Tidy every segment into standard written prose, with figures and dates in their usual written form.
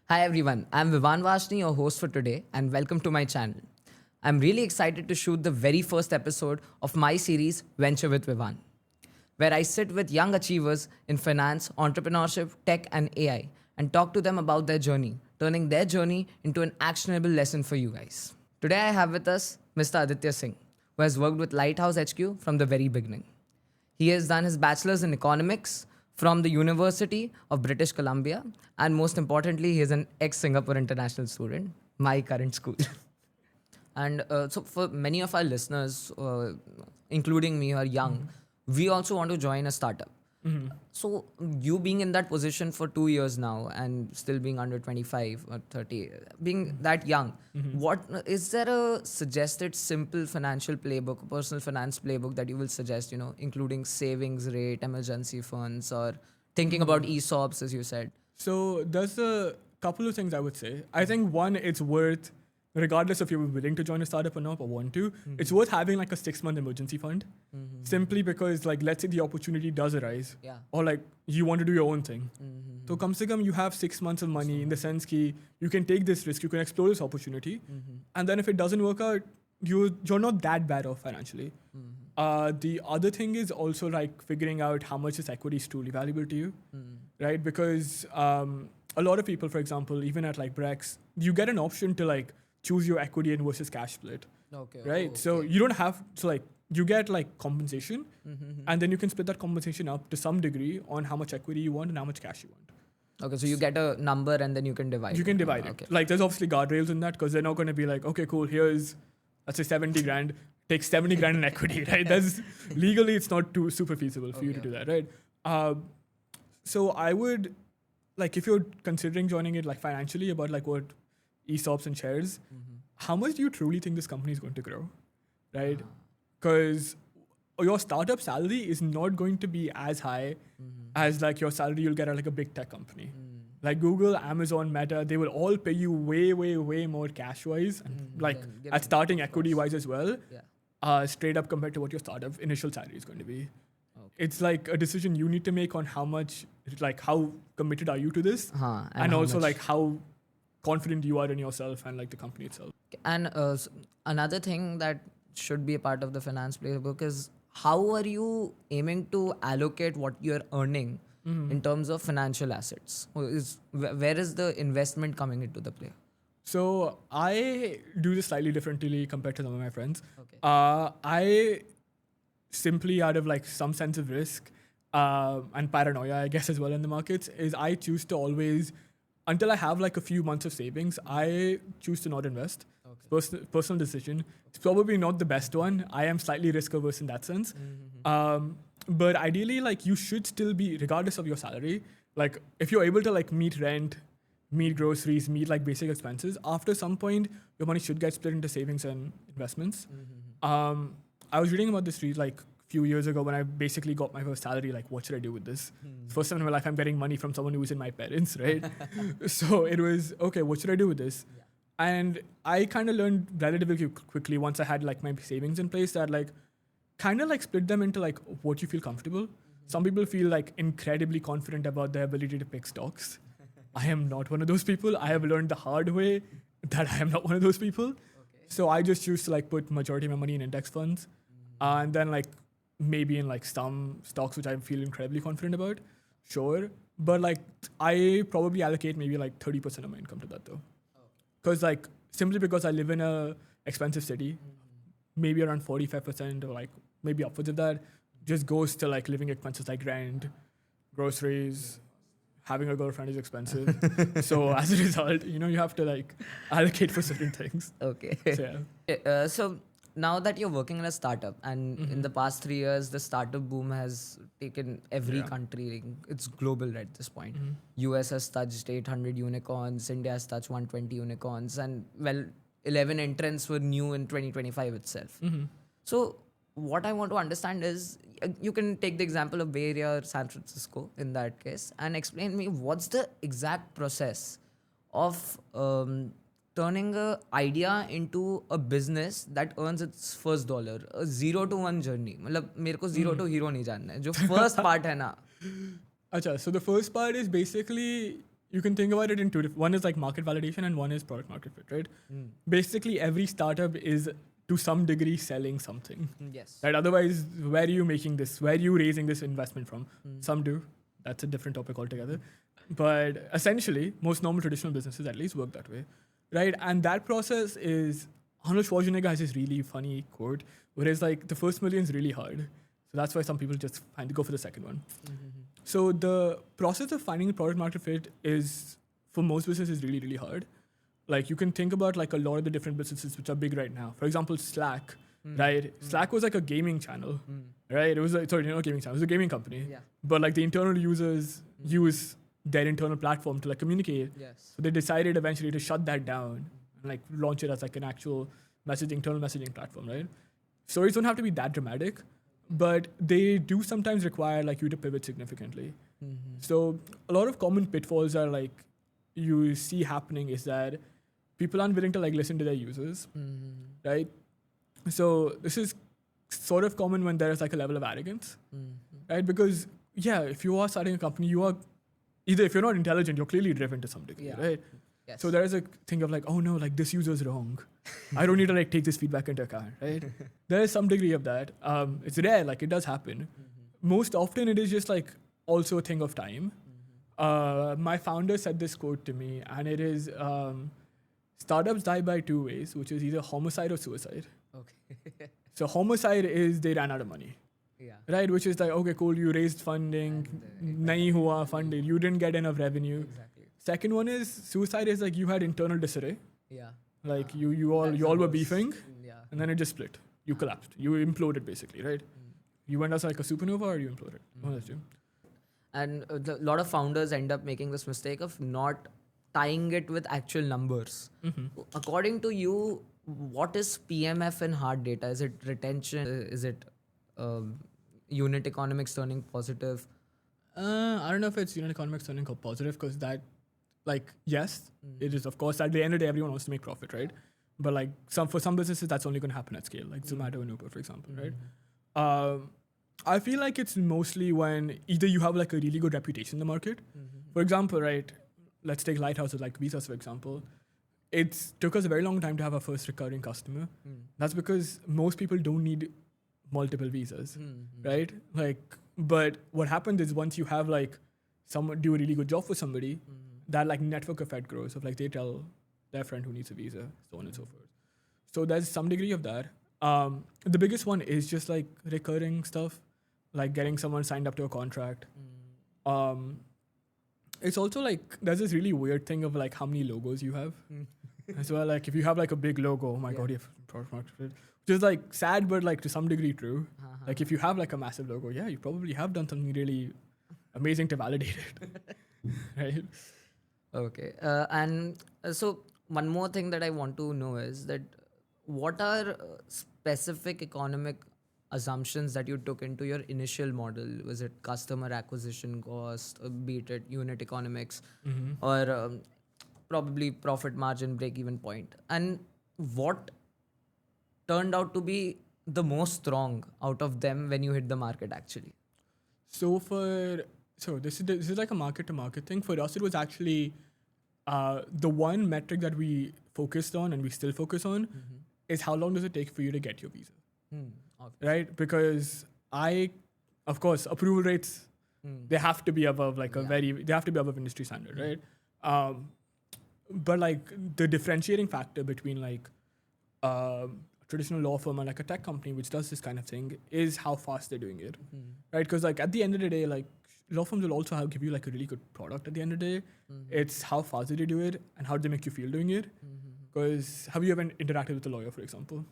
Hi everyone, I'm Vivan Vashni, your host for today, and welcome to my channel. I'm really excited to shoot the very first episode of my series, Venture with Vivan, where I sit with young achievers in finance, entrepreneurship, tech, and AI and talk to them about their journey, turning their journey into an actionable lesson for you guys. Today I have with us Mr. Aditya Singh, who has worked with Lighthouse HQ from the very beginning. He has done his bachelor's in economics from the University of British Columbia, and most importantly, he is an ex-Singapore international student, my current school. And so, for many of our listeners, including me, who are young, we also want to join a startup. So, you being in that position for 2 years now and still being under 25 or 30, being that young, what is there a suggested simple financial playbook, personal finance playbook that you will suggest, including savings rate, emergency funds, or thinking about ESOPs, as you said? So there's a couple of things I would say. I think one, it's worth, regardless if you're willing to join a startup or not or want to, it's worth having like a 6-month emergency fund. Simply because like let's say the opportunity does arise, Yeah. or like you want to do your own thing. So come se kam you have 6 months of money in the sense ki you can take this risk, you can explore this opportunity, and then if it doesn't work out, you're not that bad off financially. The other thing is also like figuring out how much this equity is truly valuable to you, right? Because a lot of people, for example, even at like Brex, you get an option to like choose your equity and versus cash split, Okay. right? So you don't have to like, you get like compensation, and then you can split that compensation up to some degree on how much equity you want and how much cash you want. Okay, so you get a number and then you can divide. You can divide it. Okay. Like there's obviously guardrails in that because they're not going to be like, okay, cool, here's, let's say 70 grand, take 70 grand in equity, right? That's legally, it's not too super feasible for you to do that, right? So I would, like, if you're considering joining it like financially about like what ESOPs and shares, how much do you truly think this company is going to grow, right? Because your startup salary is not going to be as high as like your salary you'll get at like a big tech company. Like Google, Amazon, Meta, they will all pay you way, way, way more cash-wise, and like Then give at me- starting of course. equity-wise as well, Yeah. straight up compared to what your startup initial salary is going to be. Okay. It's like a decision you need to make on how much, like how committed are you to this, and how also much- like how confident you are in yourself and like the company itself. And another thing that should be a part of the finance playbook is how are you aiming to allocate what you're earning in terms of financial assets? Where is the investment coming into the play? So I do this slightly differently compared to some of my friends. Okay. I simply out of like some sense of risk and paranoia, I guess, as well in the markets, is I choose to always, until I have like a few months of savings, I choose to not invest. Personal decision. It's probably not the best one. I am slightly risk averse in that sense. But ideally, like you should still be, regardless of your salary, like if you're able to like meet rent, meet groceries, meet like basic expenses, after some point, your money should get split into savings and investments. I was reading about this like few years ago when I basically got my first salary, like what should I do with this? First time in my life I'm getting money from someone who isn't my parents, right? So it was, okay, what should I do with this? And I kind of learned relatively quickly once I had like my savings in place that like kind of like split them into like what you feel comfortable. Some people feel like incredibly confident about their ability to pick stocks. I am not one of those people. I have learned the hard way that I am not one of those people. So I just choose to like put majority of my money in index funds, and then like maybe in like some stocks which I feel incredibly confident about. Sure, but like I probably allocate maybe like 30% of my income to that though, because like simply because I live in a expensive city, maybe around 45% or like maybe upwards of that just goes to like living expenses like rent, groceries. Having a girlfriend is expensive. So as a result, you have to like allocate for certain things. Okay. So yeah. So now that you're working in a startup, and in the past 3 years, the startup boom has taken every Yeah. country. It's global right at this point. US has touched 800 unicorns. India has touched 120 unicorns, and 11 entrants were new in 2025 itself. So what I want to understand is, you can take the example of Bay Area or San Francisco in that case, and explain me what's the exact process of turning a idea into a business that earns its first dollar. A 0 to 1 journey. मतलब मेरे को 0 to hero नहीं जानना है. जो first part है ना. Acha, so the first part is basically you can think about it in two different. One is like market validation and one is product market fit, right? Basically, every startup is to some degree selling something. Yes. Right? Otherwise, where are you making this? Where are you raising this investment from? Some do. That's a different topic altogether. But essentially, most normal traditional businesses at least work that way, right? And that process is Arnold Schwarzenegger has this really funny quote, whereas like the first million is really hard. So that's why some people just go for the second one. So the process of finding the product market fit is, for most businesses, really, really hard. Like you can think about like a lot of the different businesses which are big right now. For example, Slack, right? Slack was like a gaming channel, right? It was not gaming channel. It was a gaming company. Yeah. But like the internal users use their internal platform to like communicate. Yes. So they decided eventually to shut that down and like launch it as like an actual internal messaging platform, right? Stories don't have to be that dramatic, but they do sometimes require like you to pivot significantly. So a lot of common pitfalls are like you see happening is that people aren't willing to like listen to their users, right? So this is sort of common when there is like a level of arrogance, right? Because if you are starting a company, you are either, if you're not intelligent, you're clearly driven to some degree, right? Yes. So there is a thing of like, oh no, like this user is wrong. I don't need to like take this feedback into account, right? There is some degree of that. It's rare, like it does happen. Most often it is just like also a thing of time. My founder said this quote to me, and it is, startups die by two ways, which is either homicide or suicide. Okay. So homicide is they ran out of money. Yeah. Right, which is like, okay, cool, you raised funding, nahi hua funded, you didn't get enough revenue. Exactly. Second one is suicide is like you had internal disarray, Yeah. like you all were beefing, Yeah. and then it just split. You collapsed. You imploded basically, right? You went as like a supernova or you imploded. One of those two. And a lot of founders end up making this mistake of not tying it with actual numbers. According to you, what is PMF in hard data? Is it retention? Is it unit economics turning positive? I don't know if it's unit economics turning positive, because that, like, yes, it is, of course. At the end of the day, everyone wants to make profit, right? But like for some businesses, that's only going to happen at scale, like Zomato and Uber, for example, right? I feel like it's mostly when either you have like a really good reputation in the market. For example, right, let's take lighthouses like Visas, for example. It took us a very long time to have our first recurring customer. That's because most people don't need multiple visas, right? Like, but what happens is once you have like someone do a really good job for somebody, that like network effect grows of like they tell their friend who needs a visa, so on and so forth. So there's some degree of that. The biggest one is just like recurring stuff, like getting someone signed up to a contract. It's also like there's this really weird thing of like how many logos you have. As well, like if you have like a big logo, oh my god, you have product market fit. Which is like sad, but like to some degree true. Like if you have like a massive logo, yeah, you probably have done something really amazing to validate it, right? Okay. So one more thing that I want to know is that what are specific economic assumptions that you took into your initial model? Was it customer acquisition cost, be it unit economics, or probably profit margin, break-even point? And what turned out to be the most strong out of them when you hit the market actually? So this is like a market to market thing. For us, it was actually the one metric that we focused on and we still focus on is how long does it take for you to get your visa, right? Because of course, approval rates, they have to be above like they have to be above industry standard, right? But like the differentiating factor between like traditional law firm and like a tech company which does this kind of thing is how fast they're doing it, right? Because like at the end of the day, like law firms will also give you like a really good product at the end of the day. It's how fast did they do it and how do they make you feel doing it. Because have you ever interacted with a lawyer, for example?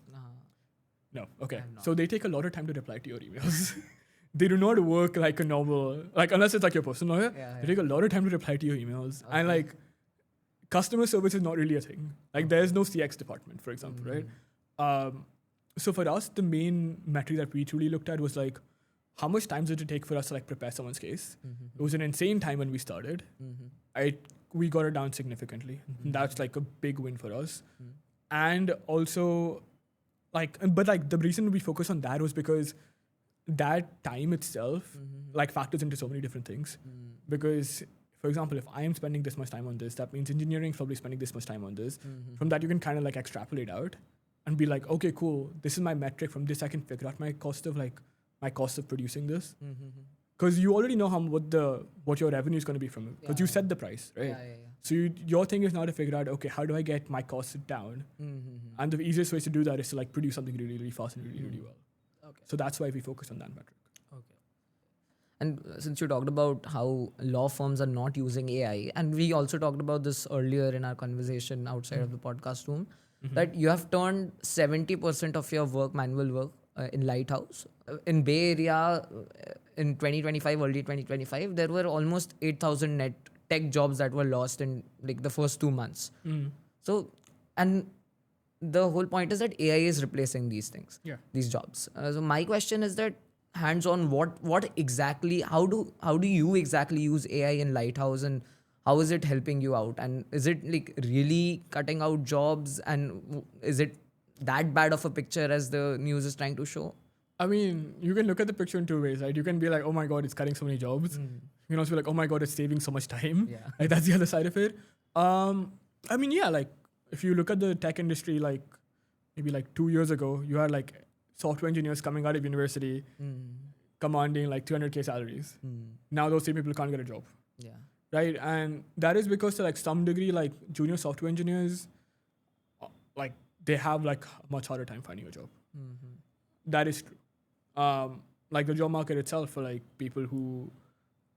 No. Okay. So they take a lot of time to reply to your emails. They do not work like a normal, like unless it's like your personal lawyer, they take a lot of time to reply to your emails. And like customer service is not really a thing. Like there's no CX department, for example, right? So for us, the main metric that we truly looked at was like, how much time did it take for us to like prepare someone's case? It was an insane time when we started. We got it down significantly. That's like a big win for us. And also like, but like the reason we focus on that was because that time itself like factors into so many different things. Because for example, if I am spending this much time on this, that means engineering is probably spending this much time on this. From that, you can kind of like extrapolate out and be like, okay, cool. This is my metric. From this, I can figure out my cost of producing this. Because you already know what your revenue is going to be from it. Because you set the price, right? So your thing is now to figure out, okay, how do I get my costs down? And the easiest way to do that is to like produce something really, really fast and really, really well. Okay. So that's why we focus on that metric. Okay. And since you talked about how law firms are not using AI, and we also talked about this earlier in our conversation outside of the podcast room, that you have turned 70% of your work, manual work, in Lighthouse. In Bay Area, in 2025, early 2025, there were almost 8,000 net tech jobs that were lost in like the first 2 months. So, and the whole point is that AI is replacing these things, these jobs. So my question is that hands-on, what exactly, how do you exactly use AI in Lighthouse, and how is it helping you out? And is it like really cutting out jobs, and is it that bad of a picture as the news is trying to show? I mean, you can look at the picture in two ways, right? You can be like, oh my God, it's cutting so many jobs. You can also be like, oh my God, it's saving so much time. Yeah. Like that's the other side of it. I mean, yeah, like if you look at the tech industry, like maybe like 2 years ago, you had like software engineers coming out of university commanding like 300K salaries. Now those same people can't get a job. Yeah. Right? And that is because to like some degree, like junior software engineers, like they have like a much harder time finding a job. That is true. Like the job market itself for like people who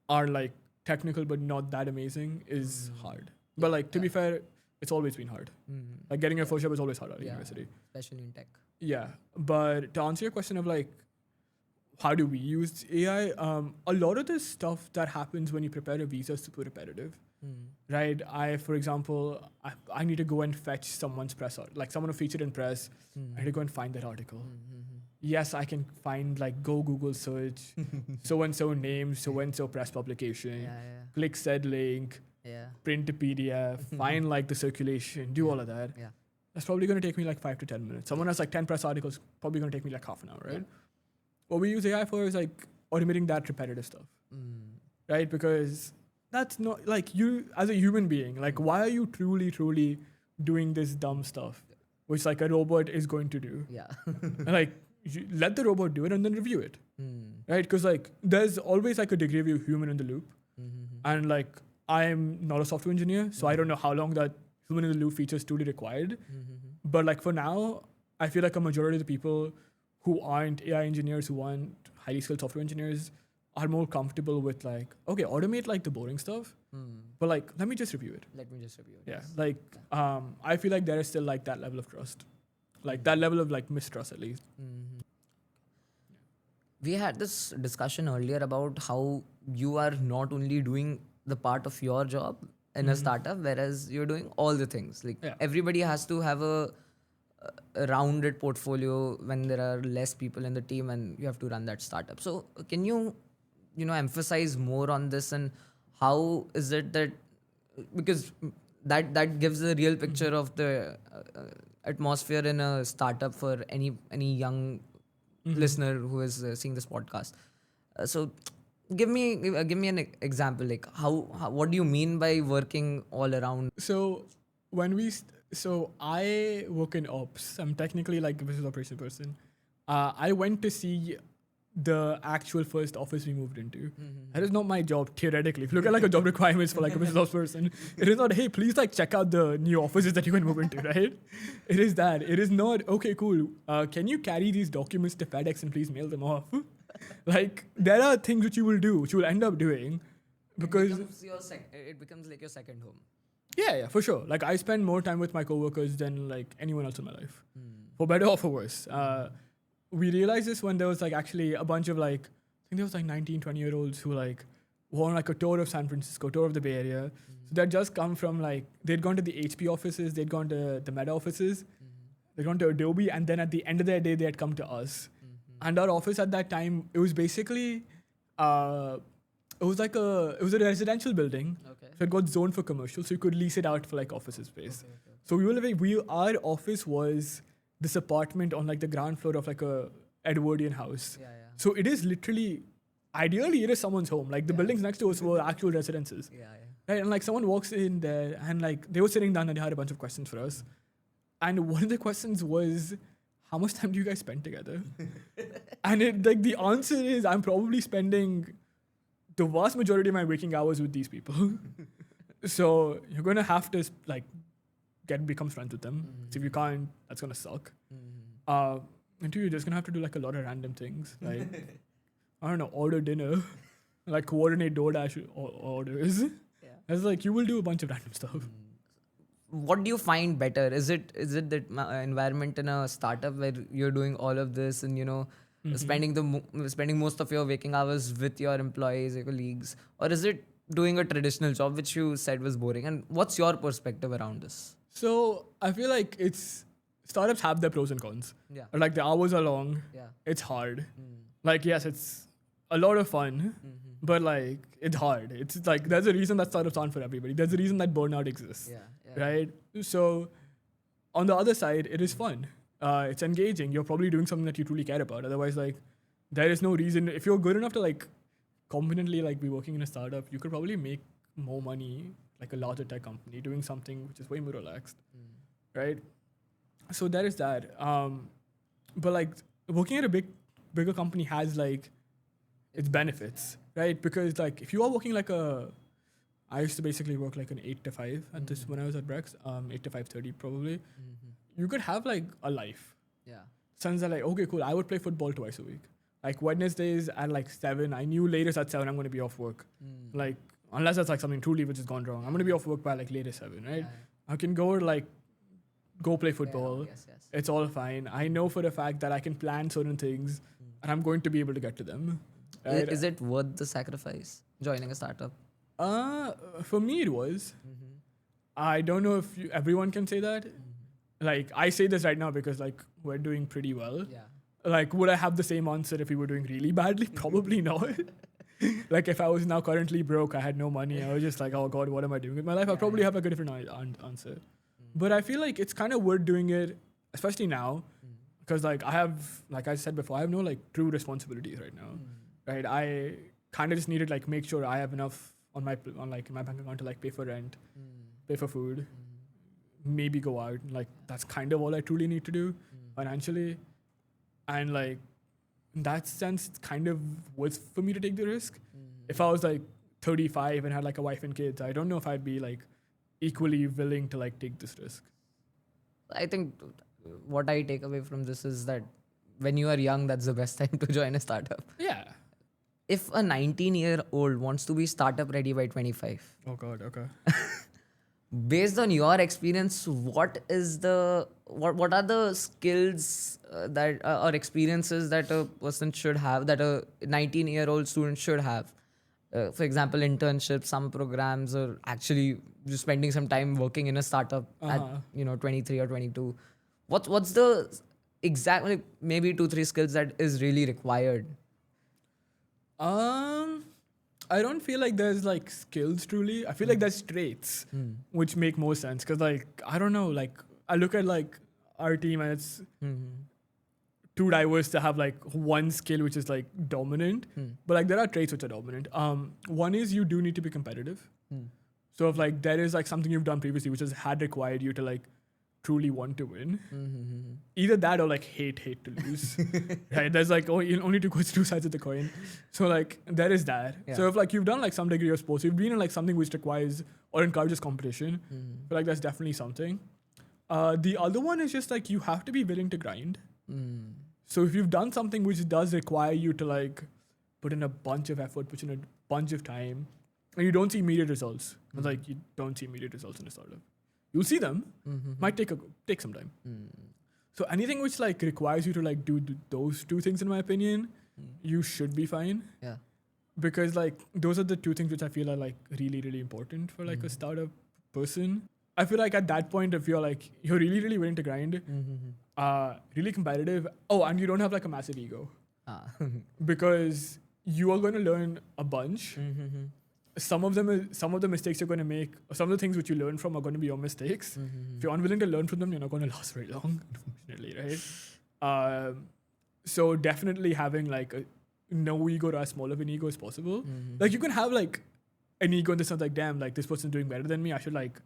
are like technical but not that amazing is hard. But like to be fair, it's always been hard. Like getting your first job is always hard at university. Especially in tech. Yeah. But to answer your question of like, how do we use AI? A lot of the stuff that happens when you prepare a visa is super repetitive. Right? For example, I need to go and fetch someone's press art, like someone who featured in press. I need to go and find that article. Yes, I can find like go Google search, so-and-so name, so-and-so press publication, click said link, print a PDF, find like the circulation, do all of that. That's probably going to take me like 5 to 10 minutes. Someone has like 10 press articles, probably going to take me like half an hour, right? What we use AI for is like automating that repetitive stuff, right? Because that's not like you as a human being, like why are you truly doing this dumb stuff, which like a robot is going to do? And, like, you let the robot do it and then review it, right? Because like there's always like a degree of you human in the loop, and like I'm not a software engineer, so I don't know how long that human in the loop feature is truly required. But like for now, I feel like a majority of the people who aren't AI engineers, who aren't highly skilled software engineers, are more comfortable with like, okay, automate like the boring stuff, but like let me just review it. Yeah, like I feel like there is still like that level of trust, like that level of like mistrust at least. We had this discussion earlier about how you are not only doing the part of your job in a startup, whereas you're doing all the things. Like everybody has to have a rounded portfolio when there are less people in the team and you have to run that startup. So can you emphasize more on this, and how is it that, because that gives a real picture of the atmosphere in a startup for any young listener who is seeing this podcast. So give me an example, like how what do you mean by working all around? So when so I work in ops. I'm technically like a business operation person. I went to see the actual first office we moved into. That is not my job theoretically. If you look at like a job requirements for like a business ops person, it is not, hey, please like check out the new offices that you can move into, right? It is that. It is not, okay, cool. Can you carry these documents to FedEx and please mail them off? Like there are things which you will do, which you will end up doing, because it becomes like your second home. Yeah, for sure. Like I spend more time with my coworkers than like anyone else in my life, for better or for worse. We realized this when there was like actually a bunch of like, I think there was like 19, 20-year-olds who like were on like a tour of San Francisco, tour of the Bay Area. So they'd just come from like, they'd gone to the HP offices, they'd gone to the Meta offices, they'd gone to Adobe, and then at the end of their day, they had come to us. And our office at that time, it was basically, it was a residential building. So it got zoned for commercial, so you could lease it out for like office space. So our office was this apartment on like the ground floor of like a Edwardian house. So it is literally, ideally it is someone's home. Like the buildings next to us were actual residences. right? And like someone walks in there and like they were sitting down and they had a bunch of questions for us. And one of the questions was, how much time do you guys spend together? And it like the answer is, I'm probably spending the vast majority of my waking hours with these people. So you're gonna have to like become friends with them. So if you can't, that's gonna suck. And two, you're just gonna have to do like a lot of random things, like I don't know, order dinner, like coordinate DoorDash orders. Yeah. It's like you will do a bunch of random stuff. What do you find better? Is it that environment in a startup where you're doing all of this and spending most of your waking hours with your employees, your colleagues, or is it doing a traditional job which you said was boring? And what's your perspective around this? So I feel like startups have their pros and cons. Yeah. Like the hours are long. Yeah. It's hard. Like yes, it's a lot of fun, but like it's hard. It's like there's a reason that startups aren't for everybody. There's a reason that burnout exists. Yeah. Right? So on the other side, it is fun. It's engaging. You're probably doing something that you truly care about. Otherwise, like there is no reason. If you're good enough to like competently like be working in a startup, you could probably make more money like a larger tech company doing something which is way more relaxed. Right? So there is that. But like working at a bigger company has like its benefits, right? Because like if you are working like I used to basically work like an 8 to 5 at this when I was at Brex, 8 to 5:30 probably. You could have like a life. Yeah. Sons are like, okay, cool. I would play football twice a week. Like Wednesdays at like 7. I knew latest at 7 I'm going to be off work. Like unless that's like something truly which has gone wrong, I'm going to be off work by like latest 7, right? I can go play football. Yes. It's all fine. I know for a fact that I can plan certain things and I'm going to be able to get to them. Right? Is it worth the sacrifice joining a startup? For me it was. I don't know if everyone can say that. Like I say this right now because like we're doing pretty well. Yeah. Like would I have the same answer if we were doing really badly? Probably not. Like if I was now currently broke, I had no money, I was just like, oh God, what am I doing with my life? I'd probably have like a different answer. But I feel like it's kind of worth doing it, especially now, because like I have, like I said before, I have no like true responsibilities right now. Right? I kind of just needed like make sure I have enough on my bank account to like pay for rent, pay for food, maybe go out. Like that's kind of all I truly need to do financially, and like in that sense, it's kind of worth for me to take the risk. If I was like 35 and had like a wife and kids, I don't know if I'd be like equally willing to like take this risk. I think what I take away from this is that when you are young, that's the best time to join a startup. Yeah. If a 19-year-old wants to be startup ready by 25, Oh God. Okay. based on your experience, what are the skills that or experiences that a person should have, that a 19-year-old student should have? For example, internships, some programs, or actually just spending some time working in a startup at 23 or 22. What's the exactly maybe 2-3 skills that is really required? I don't feel like there's like skills truly. I feel like there's traits which make more sense. Cause like, I don't know, like I look at like our team and it's too diverse to have like one skill which is like dominant. But like there are traits which are dominant. One is you do need to be competitive. So if like there is like something you've done previously which has had required you to like truly want to win, either that or like hate to lose. Right? There's like only two sides of the coin. So like there is that. Yeah. So if like you've done like some degree of sports, you've been in like something which requires or encourages competition, but like that's definitely something. The other one is just like you have to be willing to grind. So if you've done something which does require you to like put in a bunch of effort, put in a bunch of time, and you don't see immediate results, like you don't see immediate results in a startup. You'll see them, might take some time. So anything which like requires you to like do those two things, in my opinion, you should be fine. Yeah. Because like those are the two things which I feel are like really, really important for like a startup person. I feel like at that point, if you're really, really willing to grind, really competitive, and you don't have like a massive ego, because you are going to learn a bunch. Some of the mistakes you're going to make, or some of the things which you learn from are going to be your mistakes. If you're unwilling to learn from them, you're not going to last very long, unfortunately, right? So definitely having like no ego or as small of an ego as possible. Like you can have like an ego in the sense like, damn, like this person's doing better than me. I should like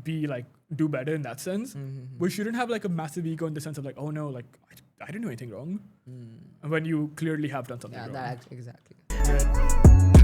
be like do better in that sense. We shouldn't have like a massive ego in the sense of like, oh no, like I didn't do anything wrong. When you clearly have done something Yeah, wrong. that exactly. Yeah.